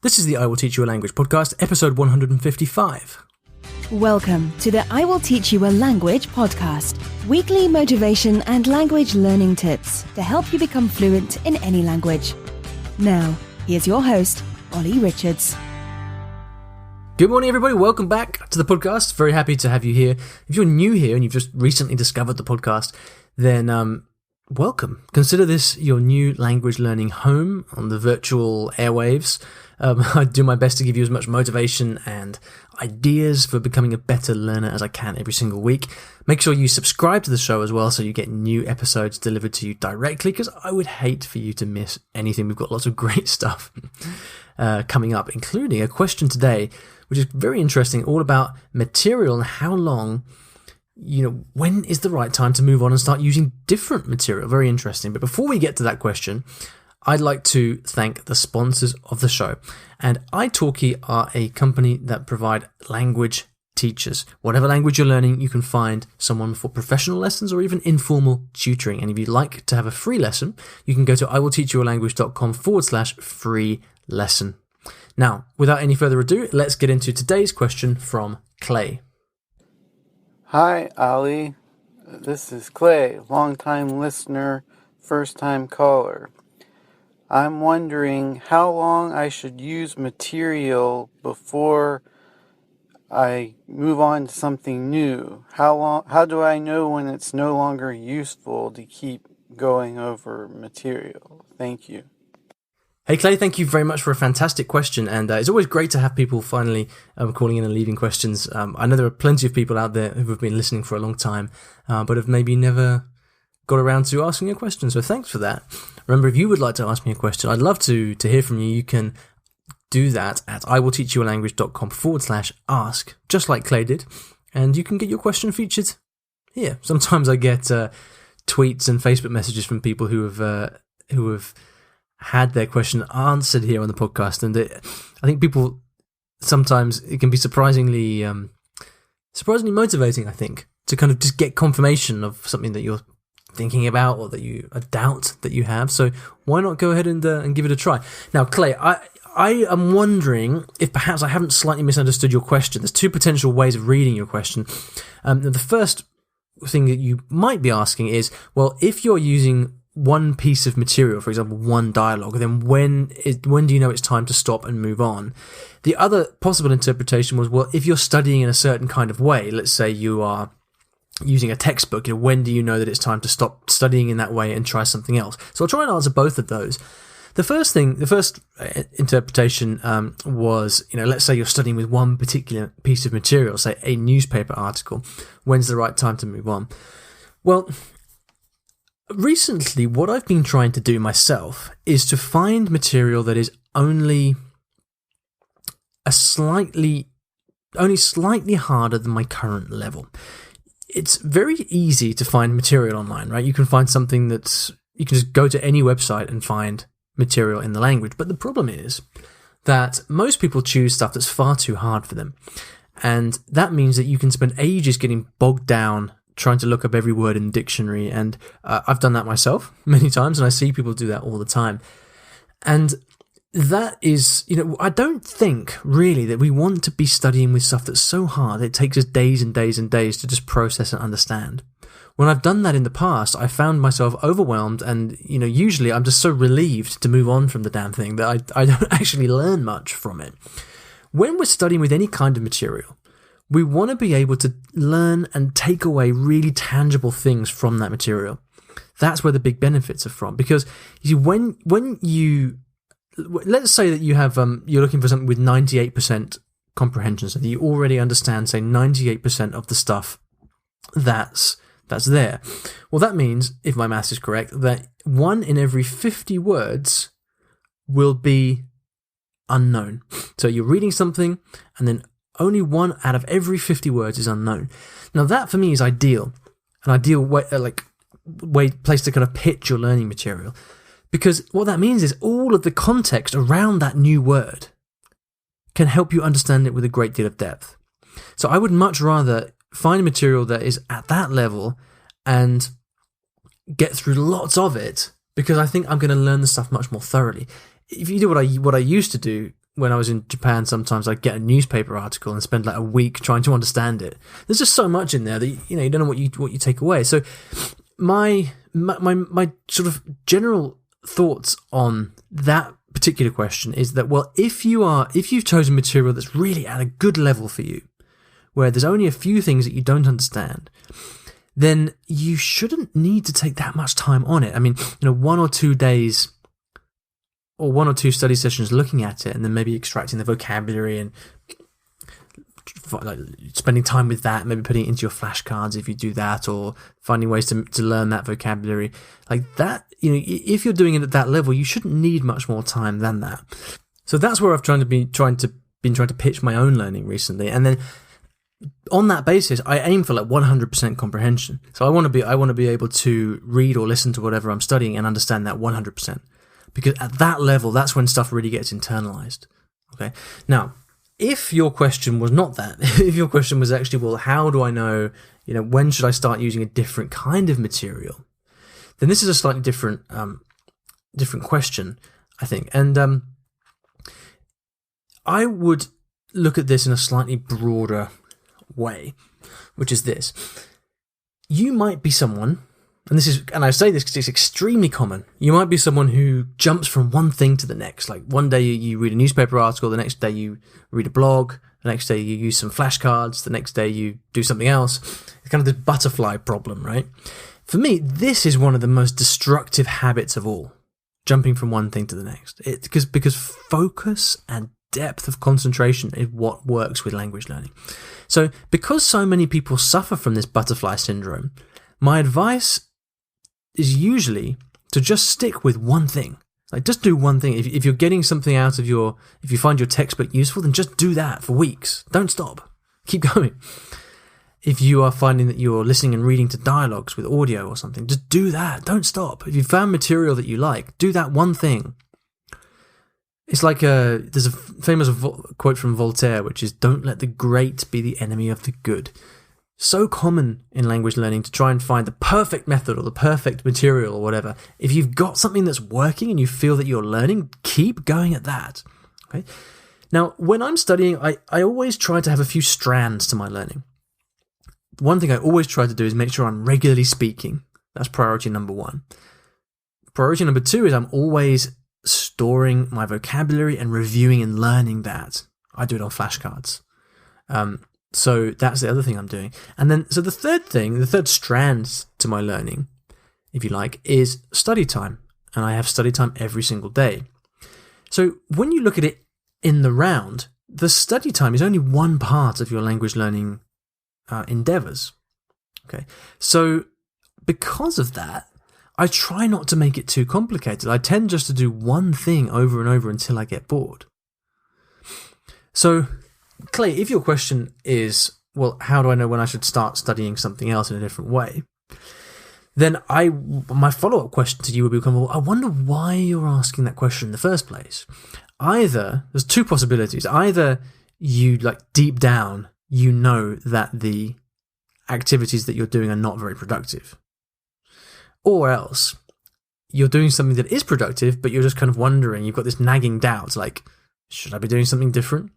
This is the I Will Teach You a Language podcast, episode 155. Welcome to the I Will Teach You a Language podcast. Weekly motivation and language learning tips to help you become fluent in any language. Now, here's your host, Ollie Richards. Good morning, everybody. Welcome back to the podcast. Very happy to have you here. If you're new here and you've just recently discovered the podcast, then welcome. Consider this your new language learning home on the virtual airwaves. I do my best to give you as much motivation and ideas for becoming a better learner as I can every single week. Make sure you subscribe to the show as well so you get new episodes delivered to you directly, because I would hate for you to miss anything. We've got lots of great stuff coming up, including a question today, which is very interesting, all about material and how long, when is the right time to move on and start using different material. Very interesting. But before we get to that question, I'd like to thank the sponsors of the show. And italki are a company that provide language teachers. Whatever language you're learning, you can find someone for professional lessons or even informal tutoring. And if you'd like to have a free lesson, you can go to iwillteachyoualanguage.com/free lesson. Now, without any further ado, let's get into today's question from Clay. Hi, Ollie. This is Clay, long-time listener, first-time caller. I'm wondering how long I should use material before I move on to something new. How do I know when it's no longer useful to keep going over material? Thank you. Hey Clay, thank you very much for a fantastic question, and it's always great to have people finally calling in and leaving questions. I know there are plenty of people out there who have been listening for a long time, but have maybe never got around to asking a question, so thanks for that. Remember, if you would like to ask me a question, I'd love to hear from you. You can do that at iwillteachyoualanguage.com/ask, just like Clay did, and you can get your question featured here. Sometimes I get tweets and Facebook messages from people who have had their question answered here on the podcast, and I think people sometimes it can be surprisingly motivating. I think to kind of just get confirmation of something that you're thinking about or that a doubt that you have. So why not go ahead and give it a try? Now, Clay, I am wondering if perhaps I haven't slightly misunderstood your question. There's two potential ways of reading your question. The first thing that you might be asking is, well, if you're using one piece of material, for example, one dialogue, then when do you know it's time to stop and move on? The other possible interpretation was, well, if you're studying in a certain kind of way, let's say you are using a textbook, when do you know that it's time to stop studying in that way and try something else? So I'll try and answer both of those. The first interpretation was, let's say you're studying with one particular piece of material, say a newspaper article. When's the right time to move on? Well, recently, what I've been trying to do myself is to find material that is only slightly harder than my current level. It's very easy to find material online, right? You can find something you can just go to any website and find material in the language. But the problem is that most people choose stuff that's far too hard for them. And that means that you can spend ages getting bogged down trying to look up every word in the dictionary. And I've done that myself many times, and I see people do that all the time. And that is, I don't think really that we want to be studying with stuff that's so hard it takes us days and days and days to just process and understand. When I've done that in the past, I found myself overwhelmed, and usually I'm just so relieved to move on from the damn thing that I don't actually learn much from it. When we're studying with any kind of material, we want to be able to learn and take away really tangible things from that material. That's where the big benefits are from, because when you let's say that you have you're looking for something with 98% comprehension, so that you already understand, say, 98% of the stuff that's there. Well, that means, if my maths is correct, that 1 in every 50 words will be unknown. So you're reading something, and then only 1 out of every 50 words is unknown. Now that for me is ideal, an ideal way, place to kind of pitch your learning material. Because what that means is all of the context around that new word can help you understand it with a great deal of depth. So I would much rather find material that is at that level and get through lots of it, because I think I'm going to learn the stuff much more thoroughly. If you do what I used to do when I was in Japan, sometimes I'd get a newspaper article and spend like a week trying to understand it. There's just so much in there that you don't know what you take away. So my sort of general thoughts on that particular question is that, well, if you've chosen material that's really at a good level for you, where there's only a few things that you don't understand, then you shouldn't need to take that much time on it. I mean, 1 or 2 days or 1 or 2 study sessions looking at it and then maybe extracting the vocabulary and like spending time with that, maybe putting it into your flashcards if you do that, or finding ways to learn that vocabulary like that. If you're doing it at that level, you shouldn't need much more time than that. So that's where I've been trying to pitch my own learning recently, and then on that basis, I aim for like 100% comprehension. So I want to be able to read or listen to whatever I'm studying and understand that 100%, because at that level, that's when stuff really gets internalized. Okay, now, if your question was not that, if your question was actually, well, how do I know, when should I start using a different kind of material? Then this is a slightly different question, I think. And I would look at this in a slightly broader way, which is this. You might be someone, and I say this because it's extremely common, you might be someone who jumps from one thing to the next. Like one day you read a newspaper article, the next day you read a blog, the next day you use some flashcards, the next day you do something else. It's kind of this butterfly problem, right? For me, this is one of the most destructive habits of all, jumping from one thing to the next. Because focus and depth of concentration is what works with language learning. So because so many people suffer from this butterfly syndrome, my advice is usually to just stick with one thing. Like, just do one thing. If you're getting something out of if you find your textbook useful, then just do that for weeks. Don't stop. Keep going. If you are finding that you're listening and reading to dialogues with audio or something, just do that. Don't stop. If you found material that you like, do that one thing. It's like there's a famous quote from Voltaire, which is, "Don't let the great be the enemy of the good." So common in language learning to try and find the perfect method or the perfect material or whatever. If you've got something that's working and you feel that you're learning, keep going at that. Okay. Now, when I'm studying, I always try to have a few strands to my learning. One thing I always try to do is make sure I'm regularly speaking. That's priority number 1. Priority number 2 is I'm always storing my vocabulary and reviewing and learning that. I do it on flashcards. So that's the other thing I'm doing. And then, so the third strand to my learning, if you like, is study time. And I have study time every single day. So when you look at it in the round, the study time is only one part of your language learning endeavors. Okay. So because of that, I try not to make it too complicated. I tend just to do one thing over and over until I get bored. So, Clay, if your question is, well, how do I know when I should start studying something else in a different way? Then my follow-up question to you would become, well, I wonder why you're asking that question in the first place. There's 2 possibilities. Either you, like, deep down, you know that the activities that you're doing are not very productive. Or else you're doing something that is productive, but you're just kind of wondering, you've got this nagging doubt, like, should I be doing something different?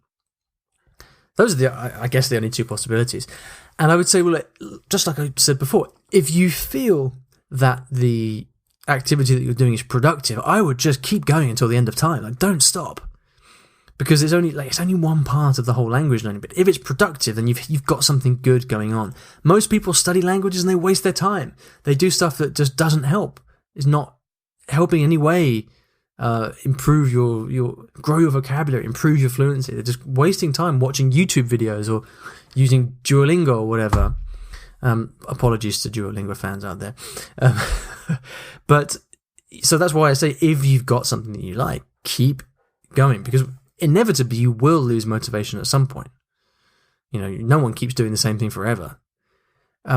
Those are I guess the only 2 possibilities. And I would say, well, just like I said before, if you feel that the activity that you're doing is productive, I would just keep going until the end of time. Like, don't stop. Because it's only one part of the whole language learning. But if it's productive, then you've got something good going on. Most people study languages and they waste their time. They do stuff that just doesn't help. It's not helping in any way improve grow your vocabulary, improve your fluency. They're just wasting time watching YouTube videos or using Duolingo or whatever. Apologies to Duolingo fans out there. But so that's why I say, if you've got something that you like, keep going, because inevitably you will lose motivation at some point. No one keeps doing the same thing forever.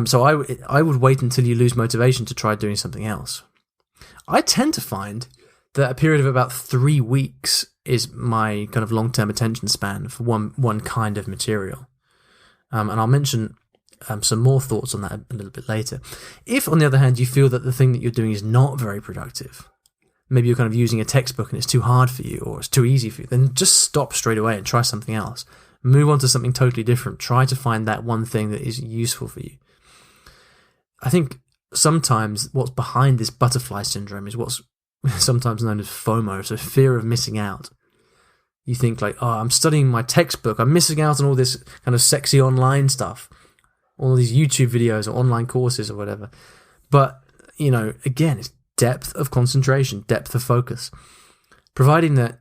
So I would wait until you lose motivation to try doing something else. I tend to find that a period of about 3 weeks is my kind of long-term attention span for one kind of material. And I'll mention some more thoughts on that a little bit later. If, on the other hand, you feel that the thing that you're doing is not very productive, maybe you're kind of using a textbook and it's too hard for you or it's too easy for you, then just stop straight away and try something else. Move on to something totally different. Try to find that one thing that is useful for you. I think sometimes what's behind this butterfly syndrome is what's sometimes known as FOMO, so fear of missing out. You think like, oh, I'm studying my textbook, I'm missing out on all this kind of sexy online stuff, all these YouTube videos or online courses or whatever. But, again, it's depth of concentration, depth of focus. Providing that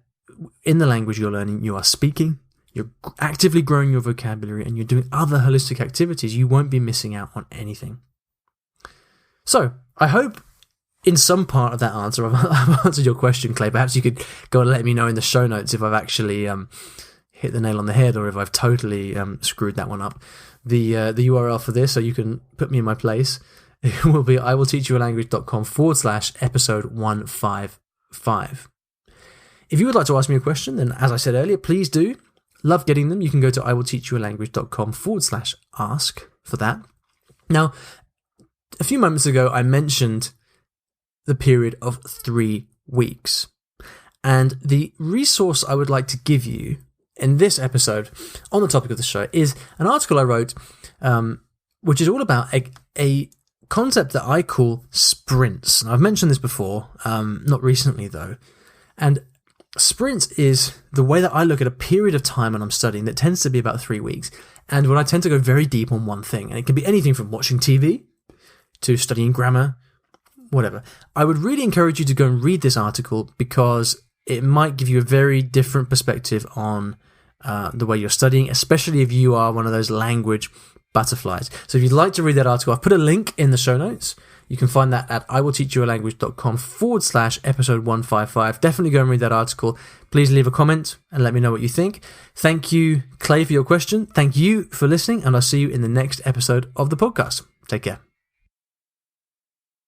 in the language you're learning, you are speaking, you're actively growing your vocabulary, and you're doing other holistic activities, you won't be missing out on anything. So, I hope in some part of that answer I've answered your question, Clay. Perhaps you could go and let me know in the show notes if I've actually hit the nail on the head or if I've totally screwed that one up. The URL for this, so you can put me in my place, it will be iwillteachyoualanguage.com/episode 155. If you would like to ask me a question, then as I said earlier, please do. Love getting them. You can go to iwillteachyoualanguage.com/ask for that. Now, a few moments ago, I mentioned the period of 3 weeks. And the resource I would like to give you in this episode on the topic of the show is an article I wrote, which is all about a concept that I call sprints. And I've mentioned this before, not recently though. And sprints is the way that I look at a period of time when I'm studying that tends to be about 3 weeks. And when I tend to go very deep on one thing, and it can be anything from watching TV to studying grammar, whatever. I would really encourage you to go and read this article because it might give you a very different perspective on the way you're studying, especially if you are one of those language butterflies. So if you'd like to read that article, I've put a link in the show notes. You can find that at iwillteachyoualanguage.com/episode 155. Definitely go and read that article. Please leave a comment and let me know what you think. Thank you, Clay, for your question. Thank you for listening, and I'll see you in the next episode of the podcast. Take care.